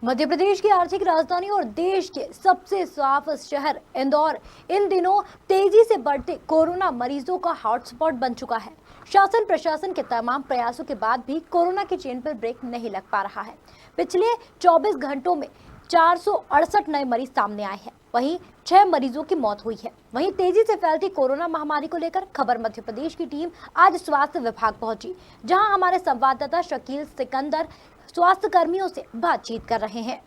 मध्य प्रदेश की आर्थिक राजधानी और देश के सबसे साफ शहर इंदौर इन दिनों तेजी से बढ़ते कोरोना मरीजों का हॉटस्पॉट बन चुका है। शासन प्रशासन के तमाम प्रयासों के बाद भी कोरोना की चेन पर ब्रेक नहीं लग पा रहा है। पिछले 24 घंटों में 468 नए मरीज सामने आए हैं, वहीं 6 मरीजों की मौत हुई है। वहीं तेजी से फैलती कोरोना महामारी को लेकर खबर मध्य प्रदेश की टीम आज स्वास्थ्य विभाग पहुंची, जहां हमारे संवाददाता शकील सिकंदर स्वास्थ्य कर्मियों से बातचीत कर रहे हैं।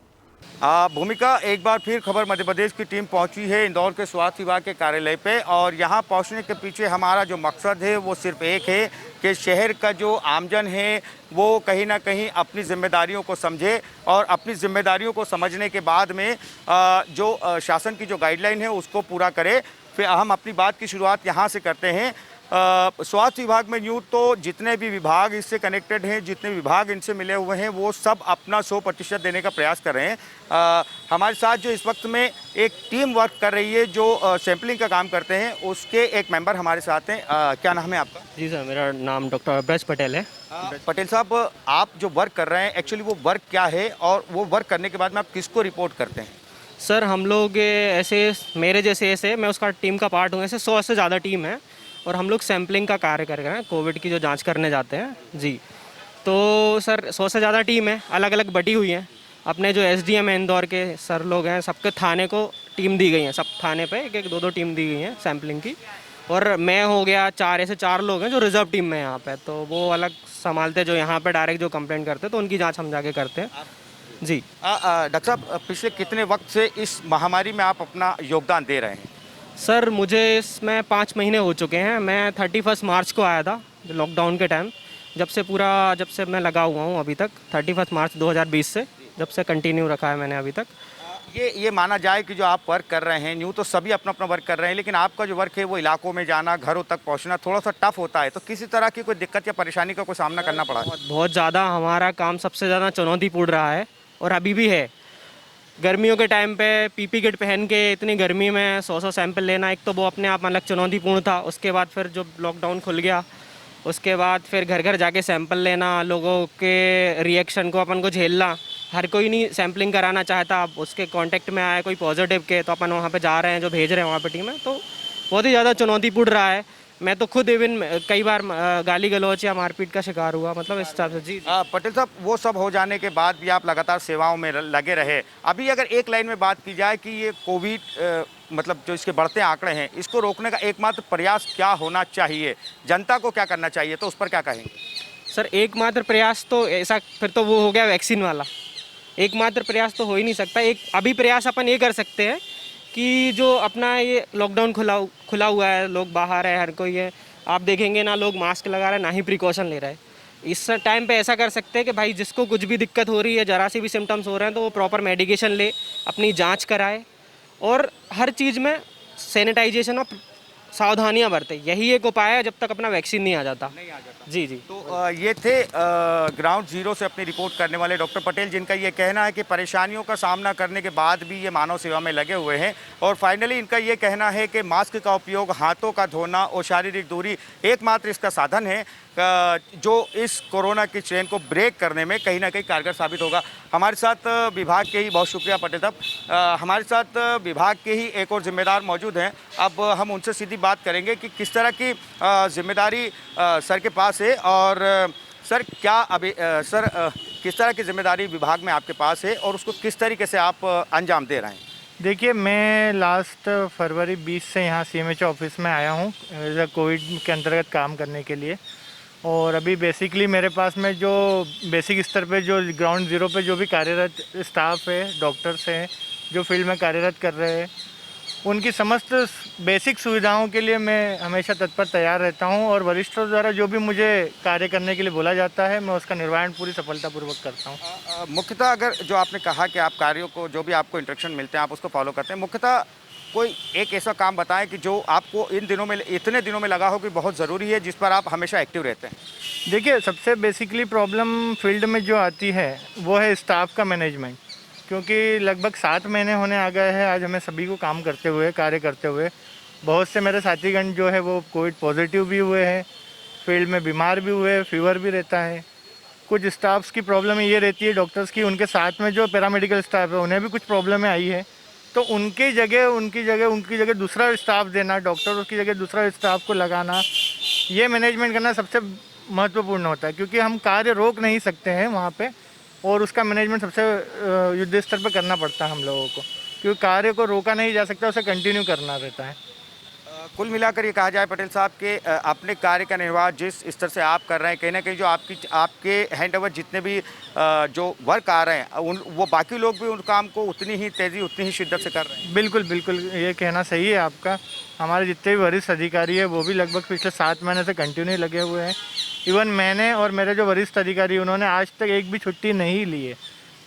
भूमिका, एक बार फिर खबर मध्य प्रदेश की टीम पहुंची है इंदौर के स्वास्थ्य विभाग के कार्यालय पे, और यहां पहुंचने के पीछे हमारा जो मकसद है वो सिर्फ एक है कि शहर का जो आमजन है वो कहीं ना कहीं अपनी जिम्मेदारियों को समझे, और अपनी जिम्मेदारियों को समझने के बाद में जो शासन की जो गाइडलाइन है उसको पूरा करे। फिर हम अपनी बात की शुरुआत यहाँ से करते हैं। स्वास्थ्य विभाग में यूँ तो जितने भी विभाग इससे कनेक्टेड हैं, जितने विभाग इनसे मिले हुए हैं, वो सब अपना 100% देने का प्रयास कर रहे हैं। हमारे साथ जो इस वक्त में एक टीम वर्क कर रही है जो सैंपलिंग का काम करते हैं, उसके एक मेंबर हमारे साथ हैं। क्या नाम है आपका? जी सर, मेरा नाम डॉक्टर ब्रज पटेल है। पटेल साहब, आप जो वर्क कर रहे हैं एक्चुअली वो वर्क क्या है, और वो वर्क करने के बाद में आप किसको रिपोर्ट करते हैं? सर हम लोग ऐसे मेरे जैसे ऐसे मैं उसका टीम का पार्ट हूँ। ऐसे 100 से ज़्यादा टीम है और हम लोग सैम्पलिंग का कार्य कर रहे हैं, कोविड की जो जांच करने जाते हैं जी। तो सर 100 से ज़्यादा टीम है, अलग अलग बटी हुई हैं। अपने जो एसडीएम है इंदौर के सर लोग हैं, सबके थाने को टीम दी गई है, सब थाने पे एक एक दो टीम दी गई है सैम्पलिंग की। और मैं हो गया 4 ऐसे 4 लोग हैं जो रिजर्व टीम में यहाँ पे, तो वो अलग संभालते, जो यहाँ पे डायरेक्ट जो कंप्लेंट करते हैं तो उनकी जाँच हम जाके करते हैं जी। डॉक्टर साहब, पिछले कितने वक्त से इस महामारी में आप अपना योगदान दे रहे हैं? सर मुझे इसमें 5 महीने हो चुके हैं। मैं 31 मार्च को आया था लॉकडाउन के टाइम, जब से मैं लगा हुआ हूँ अभी तक। 31 मार्च 2020 से जब से कंटिन्यू रखा है मैंने अभी तक। ये माना जाए कि जो आप वर्क कर रहे हैं, यूँ तो सभी अपना अपना वर्क कर रहे हैं, लेकिन आपका जो वर्क है वो इलाकों में जाना, घरों तक पहुंचना थोड़ा सा टफ होता है, तो किसी तरह की कोई दिक्कत या परेशानी का कोई सामना करना पड़ा है? बहुत ज़्यादा हमारा काम सबसे ज़्यादा चुनौतीपूर्ण रहा है और अभी भी है। गर्मियों के टाइम पे पीपी किट पहन के इतनी गर्मी में 100 सैंपल लेना, एक तो वो अपने आप अलग चुनौतीपूर्ण था। उसके बाद फिर जब लॉकडाउन खुल गया, उसके बाद फिर घर घर जाके सैंपल लेना, लोगों के रिएक्शन को अपन को झेलना। हर कोई नहीं सैम्पलिंग कराना चाहता। अब उसके कांटेक्ट में आया कोई पॉजिटिव के, तो अपन वहाँ पे जा रहे हैं, जो भेज रहे हैं वहाँ पे टीम है, तो बहुत ही ज़्यादा चुनौतीपूर्ण रहा है। मैं तो खुद इवन कई बार गाली गलौच या मारपीट का शिकार हुआ, मतलब इस तरह से जी। पटेल साहब, वो सब हो जाने के बाद भी आप लगातार सेवाओं में लगे रहे। अभी अगर एक लाइन में बात की जाए कि ये कोविड मतलब जो इसके बढ़ते आंकड़े हैं, इसको रोकने का एकमात्र प्रयास क्या होना चाहिए, जनता को क्या करना चाहिए, तो उस पर क्या कहेंगे? सर एकमात्र प्रयास तो ऐसा फिर तो वो हो गया वैक्सीन वाला। एकमात्र प्रयास तो हो ही नहीं सकता। एक अभी प्रयास अपन ये कर सकते हैं कि जो अपना ये लॉकडाउन खुला हुआ है, लोग बाहर है, हर कोई है, आप देखेंगे ना लोग मास्क लगा रहे हैं, ना ही प्रिकॉशन ले रहे हैं। इस टाइम पे ऐसा कर सकते हैं कि भाई जिसको कुछ भी दिक्कत हो रही है, ज़रा सी भी सिम्टम्स हो रहे हैं, तो वो प्रॉपर मेडिकेशन ले, अपनी जांच कराए, और हर चीज़ में सैनिटाइजेशन और सावधानियां बरते। यही एक उपाय है जब तक अपना वैक्सीन नहीं आ जाता। जी जी। तो ये थे ग्राउंड जीरो से अपनी रिपोर्ट करने वाले डॉक्टर पटेल, जिनका ये कहना है कि परेशानियों का सामना करने के बाद भी ये मानव सेवा में लगे हुए हैं, और फाइनली इनका ये कहना है कि मास्क का उपयोग, हाथों का धोना और शारीरिक दूरी एकमात्र इसका साधन है जो इस कोरोना की चेन को ब्रेक करने में कहीं ना कहीं कारगर साबित होगा। हमारे साथ विभाग के ही, बहुत शुक्रिया पटेल साहब, हमारे साथ विभाग के ही एक और जिम्मेदार मौजूद हैं। अब हम उनसे सीधी बात करेंगे कि किस तरह की जिम्मेदारी सर के पास है, और सर क्या अभी किस तरह की जिम्मेदारी विभाग में आपके पास है और उसको किस तरीके से आप अंजाम दे रहे हैं? देखिए, मैं लास्ट फरवरी 20 से यहाँ सीएमएचओ ऑफिस में आया हूँ कोविड के अंतर्गत काम करने के लिए। और अभी बेसिकली मेरे पास में जो बेसिक स्तर पे जो ग्राउंड ज़ीरो पे जो भी कार्यरत स्टाफ है, डॉक्टर्स हैं जो फील्ड में कार्यरत कर रहे हैं, उनकी समस्त बेसिक सुविधाओं के लिए मैं हमेशा तत्पर तैयार रहता हूं, और वरिष्ठों द्वारा जो भी मुझे कार्य करने के लिए बोला जाता है, मैं उसका निर्वहन पूरी सफलतापूर्वक करता हूं। मुख्यतः अगर जो आपने कहा कि आप कार्यों को, जो भी आपको इंस्ट्रक्शन मिलते हैं आप उसको फॉलो करते हैं, मुख्यतः कोई एक ऐसा काम बताएं कि जो आपको इन दिनों में, इतने दिनों में लगा हो कि बहुत ज़रूरी है, जिस पर आप हमेशा एक्टिव रहते हैं? देखिए, सबसे बेसिकली प्रॉब्लम फील्ड में जो आती है वो है स्टाफ का मैनेजमेंट, क्योंकि लगभग 7 महीने होने आ गए हैं आज हमें सभी को काम करते हुए, कार्य करते हुए। बहुत से मेरे साथीगण जो है वो कोविड पॉजिटिव भी हुए हैं, फील्ड में बीमार भी हुए, फीवर भी रहता है। कुछ स्टाफ्स की प्रॉब्लम ये रहती है डॉक्टर्स की, उनके साथ में जो पैरामेडिकल स्टाफ है उन्हें भी कुछ प्रॉब्लमें आई है, तो उनकी जगह दूसरा स्टाफ देना, डॉक्टर की जगह दूसरा स्टाफ को लगाना, ये मैनेजमेंट करना सबसे महत्वपूर्ण होता है, क्योंकि हम कार्य रोक नहीं सकते हैं वहाँ पे, और उसका मैनेजमेंट सबसे युद्ध स्तर पर करना पड़ता है हम लोगों को, क्योंकि कार्य को रोका नहीं जा सकता, उसे कंटिन्यू करना रहता है। कुल मिलाकर ये कहा जाए पटेल साहब के अपने कार्य का निर्वाह जिस स्तर से आप कर रहे हैं, कहीं ना कहीं जो आपके हैंडओवर जितने भी जो वर्क आ रहे हैं वो बाकी लोग भी उन काम को उतनी ही तेज़ी उतनी ही शिद्दत से कर रहे हैं। बिल्कुल बिल्कुल, ये कहना सही है आपका। हमारे जितने भी वरिष्ठ अधिकारी है वो भी लगभग पिछले 7 महीने से कंटिन्यू लगे हुए हैं। इवन मैंने और मेरे जो वरिष्ठ अधिकारी उन्होंने आज तक एक भी छुट्टी नहीं ली है।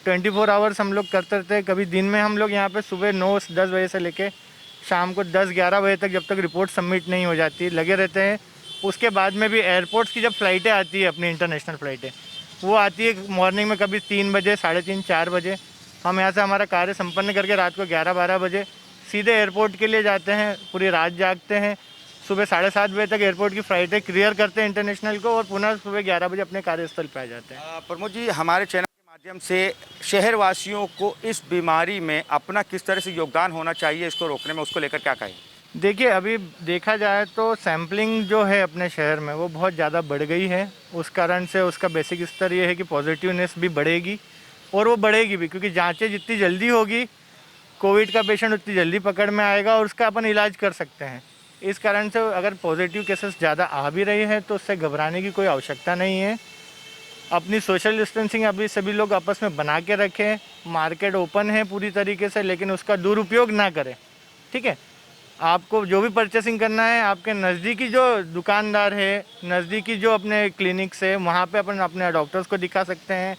24 आवर्स हम लोग करते रहते हैं। कभी दिन में हम लोग यहाँ पे सुबह 9-10 बजे से लेके शाम को 10-11 बजे तक, जब तक रिपोर्ट सबमिट नहीं हो जाती, लगे रहते हैं। उसके बाद में भी एयरपोर्ट्स की जब फ़्लाइटें आती है, अपनी इंटरनेशनल फ़्लाइटें, वो आती है मॉर्निंग में कभी 3 बजे, 3:30-4 बजे। हम यहाँ से हमारा कार्य संपन्न करके रात को 11-12 बजे सीधे एयरपोर्ट के लिए जाते हैं, पूरी रात जागते हैं। सुबह 7:30 बजे तक एयरपोर्ट की फ़्लाइटें क्लियर करते हैं इंटरनेशनल को, और पुनः सुबह 11 बजे अपने कार्यस्थल पर आ जाते हैं। प्रमोद जी, हमारे चैनल के माध्यम से शहरवासियों को इस बीमारी में अपना किस तरह से योगदान होना चाहिए, इसको रोकने में, उसको लेकर क्या कहें? देखिए, अभी देखा जाए तो सैम्पलिंग जो है अपने शहर में वो बहुत ज़्यादा बढ़ गई है। उस कारण से उसका बेसिक स्तर ये है कि पॉजिटिवनेस भी बढ़ेगी, और वो बढ़ेगी भी, क्योंकि जांचें जितनी जल्दी होगी, कोविड का पेशेंट उतनी जल्दी पकड़ में आएगा और उसका अपन इलाज कर सकते हैं। इस कारण से अगर पॉजिटिव केसेस ज़्यादा आ भी रहे हैं तो उससे घबराने की कोई आवश्यकता नहीं है। अपनी सोशल डिस्टेंसिंग अभी सभी लोग आपस में बना के रखें। मार्केट ओपन है पूरी तरीके से, लेकिन उसका दुरुपयोग ना करें, ठीक है। आपको जो भी परचेसिंग करना है, आपके नज़दीकी जो दुकानदार है, नज़दीकी जो अपने क्लिनिक्स है, वहाँ पे अपन अपने डॉक्टर्स को दिखा सकते हैं।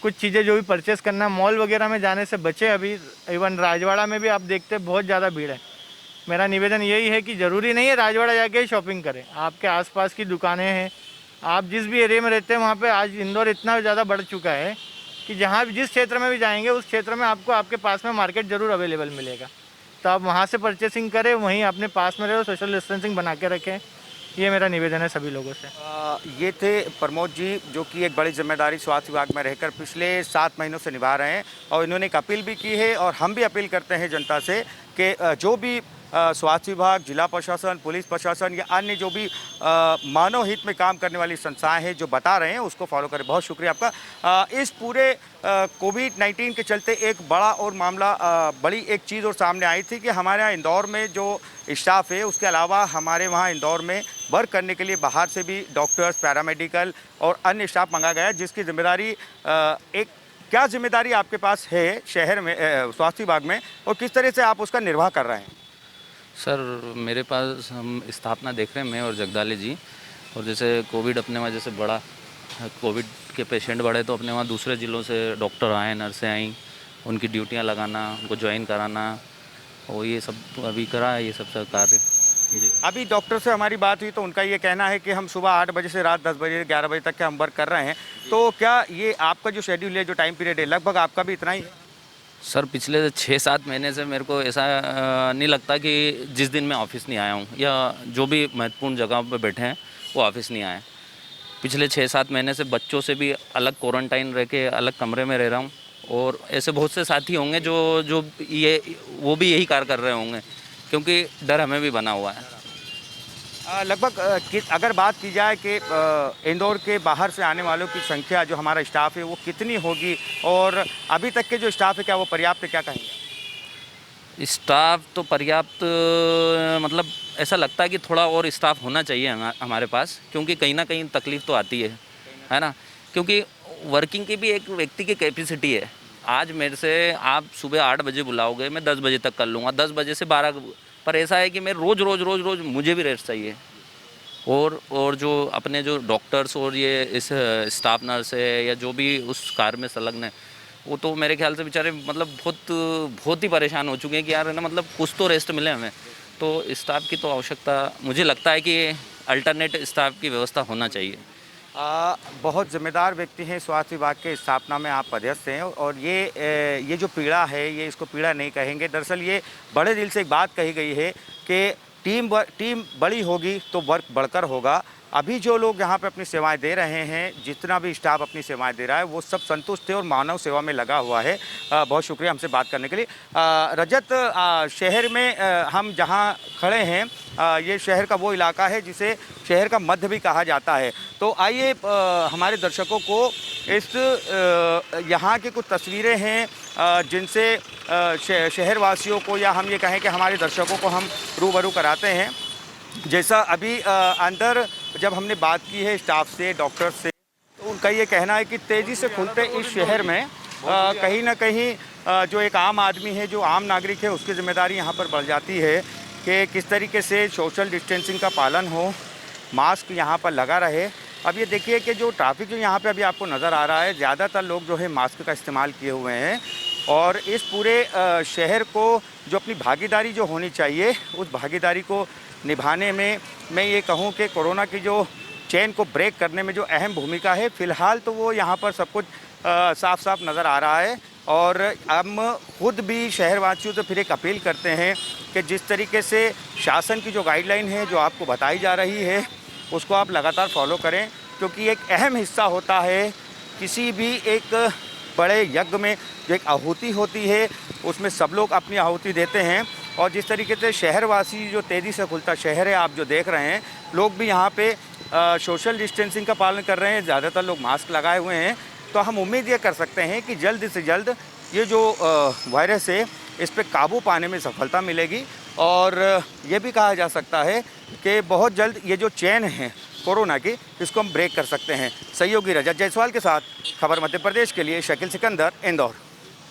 कुछ चीज़ें जो भी परचेस करना, मॉल वगैरह में जाने से बचे। अभी इवन राजवाड़ा में भी आप देखते हैं बहुत ज़्यादा भीड़ है। मेरा निवेदन यही है कि ज़रूरी नहीं है राजवाड़ा जाके ही शॉपिंग करें। आपके आसपास की दुकानें हैं, आप जिस भी एरिया में रहते हैं वहाँ पे आज इंदौर इतना ज़्यादा बढ़ चुका है कि जहाँ भी जिस क्षेत्र में भी जाएंगे उस क्षेत्र में आपको आपके पास में मार्केट ज़रूर अवेलेबल मिलेगा। तो आप वहाँ से परचेसिंग करें, वहीं अपने पास में रहो, सोशल डिस्टेंसिंग बना के रखें। ये मेरा निवेदन है सभी लोगों से। ये थे प्रमोद जी, जो कि एक बड़ी जिम्मेदारी स्वास्थ्य विभाग में रहकर पिछले 7 महीनों से निभा रहे हैं, और इन्होंने एक अपील भी की है, और हम भी अपील करते हैं जनता से कि जो भी स्वास्थ्य विभाग, जिला प्रशासन, पुलिस प्रशासन या अन्य जो भी मानव हित में काम करने वाली संस्थाएं हैं जो बता रहे हैं, उसको फॉलो करें। बहुत शुक्रिया आपका। इस पूरे कोविड-19 के चलते एक बड़ा और मामला, बड़ी एक चीज़ और सामने आई थी कि हमारे यहाँ इंदौर में जो स्टाफ है, उसके अलावा हमारे वहाँ इंदौर में वर्क करने के लिए बाहर से भी डॉक्टर्स, पैरामेडिकल और अन्य स्टाफ मंगा गया, जिसकी जिम्मेदारी क्या जिम्मेदारी आपके पास है शहर में, स्वास्थ्य विभाग में, और किस तरह से आप उसका निर्वाह कर रहे हैं? सर, मेरे पास हम स्थापना देख रहे हैं, मैं और जगदाले जी। और जैसे कोविड अपने वहाँ जैसे बढ़ा, कोविड के पेशेंट बढ़े, तो अपने वहाँ दूसरे ज़िलों से डॉक्टर आए, नर्सें आईं, उनकी ड्यूटियाँ लगाना, उनको ज्वाइन कराना, और ये सब अभी करा है, ये सब कार्य जी। अभी डॉक्टर से हमारी बात हुई तो उनका ये कहना है कि हम सुबह 8 बजे से रात 10 बजे 11 बजे तक के हम वर्क कर रहे हैं। तो क्या ये आपका जो शेड्यूल है, जो टाइम पीरियड है, लगभग आपका भी इतना ही है? सर, पिछले 6-7 महीने से मेरे को ऐसा नहीं लगता कि जिस दिन मैं ऑफिस नहीं आया हूँ, या जो भी महत्वपूर्ण जगह पर बैठे हैं वो ऑफिस नहीं आए। पिछले 6-7 महीने से बच्चों से भी अलग क्वारंटाइन रह के अलग कमरे में रह रहा हूँ, और ऐसे बहुत से साथी होंगे जो वो भी यही कार्य कर रहे होंगे, क्योंकि डर हमें भी बना हुआ है। लगभग अगर बात की जाए कि इंदौर के बाहर से आने वालों की संख्या, जो हमारा स्टाफ है, वो कितनी होगी, और अभी तक के जो स्टाफ है क्या वो पर्याप्त है, क्या कहेंगे? स्टाफ तो पर्याप्त, मतलब ऐसा लगता है कि थोड़ा और स्टाफ होना चाहिए हमारे पास, क्योंकि कहीं ना कहीं तकलीफ़ तो आती है ना, क्योंकि वर्किंग की भी एक व्यक्ति की कैपेसिटी है। आज मेरे से आप सुबह 8 बजे बुलाओगे, मैं 10 बजे तक कर लूँगा, 10 बजे से 12, पर ऐसा है कि मैं रोज़ मुझे भी रेस्ट चाहिए। और जो अपने जो डॉक्टर्स और ये इस स्टाफ नर्स है, या जो भी उस कार्य में संलग्न है, वो तो मेरे ख्याल से बेचारे मतलब बहुत ही परेशान हो चुके हैं कि यार है ना, मतलब कुछ तो रेस्ट मिले हमें। तो स्टाफ की तो आवश्यकता, मुझे लगता है कि अल्टरनेट स्टाफ की व्यवस्था होना चाहिए। बहुत जिम्मेदार व्यक्ति हैं स्वास्थ्य विभाग के स्थापना में आप पदस्थ हैं, और ये जो पीड़ा है, ये इसको पीड़ा नहीं कहेंगे। दरअसल ये बड़े दिल से एक बात कही गई है कि टीम बड़ी होगी तो वर्क बढ़कर होगा, अभी जो लोग यहाँ पे अपनी सेवाएं दे रहे हैं, जितना भी स्टाफ अपनी सेवाएं दे रहा है, वो सब संतुष्ट है और मानव सेवा में लगा हुआ है। बहुत शुक्रिया हमसे बात करने के लिए। रजत, शहर में हम जहाँ खड़े हैं, ये शहर का वो इलाका है जिसे शहर का मध्य भी कहा जाता है। तो आइए हमारे दर्शकों को इस यहाँ की कुछ तस्वीरें हैं जिनसे शहरवासियों को, या हम ये कहें कि हमारे दर्शकों को हम रूबरू कराते हैं। जैसा अभी अंदर जब हमने बात की है स्टाफ से, डॉक्टर से, तो उनका ये कहना है कि तेज़ी से खुलते इस शहर में कहीं ना कहीं जो एक आम आदमी है, जो आम नागरिक है, उसकी जिम्मेदारी यहाँ पर बढ़ जाती है कि किस तरीके से सोशल डिस्टेंसिंग का पालन हो, मास्क यहाँ पर लगा रहे। अब ये देखिए कि जो ट्रैफिक जो यहाँ पे अभी आपको नज़र आ रहा है, ज़्यादातर लोग जो है मास्क का इस्तेमाल किए हुए हैं और इस पूरे शहर को जो अपनी भागीदारी जो होनी चाहिए, उस भागीदारी को निभाने में मैं ये कहूँ कि कोरोना की जो चेन को ब्रेक करने में जो अहम भूमिका है, फ़िलहाल तो वो यहाँ पर सब कुछ साफ साफ नज़र आ रहा है। और हम खुद भी शहरवासियों से फिर एक अपील करते हैं कि जिस तरीके से शासन की जो गाइडलाइन है, जो आपको बताई जा रही है, उसको आप लगातार फॉलो करें, क्योंकि एक अहम हिस्सा होता है किसी भी एक बड़े यज्ञ में। जो एक आहुति होती है, उसमें सब लोग अपनी आहुति देते हैं। और जिस तरीके से शहरवासी जो तेज़ी से खुलता शहर है, आप जो देख रहे हैं, लोग भी यहाँ पे सोशल डिस्टेंसिंग का पालन कर रहे हैं, ज़्यादातर लोग मास्क लगाए हुए हैं। तो हम उम्मीद ये कर सकते हैं कि जल्द से जल्द ये जो वायरस है, इस पे काबू पाने में सफलता मिलेगी। और ये भी कहा जा सकता है कि बहुत जल्द ये जो चेन है कोरोना की, इसको हम ब्रेक कर सकते हैं। सहयोगी रजत जायसवाल के साथ खबर मध्य प्रदेश के लिए शकील सिकंदर, इंदौर।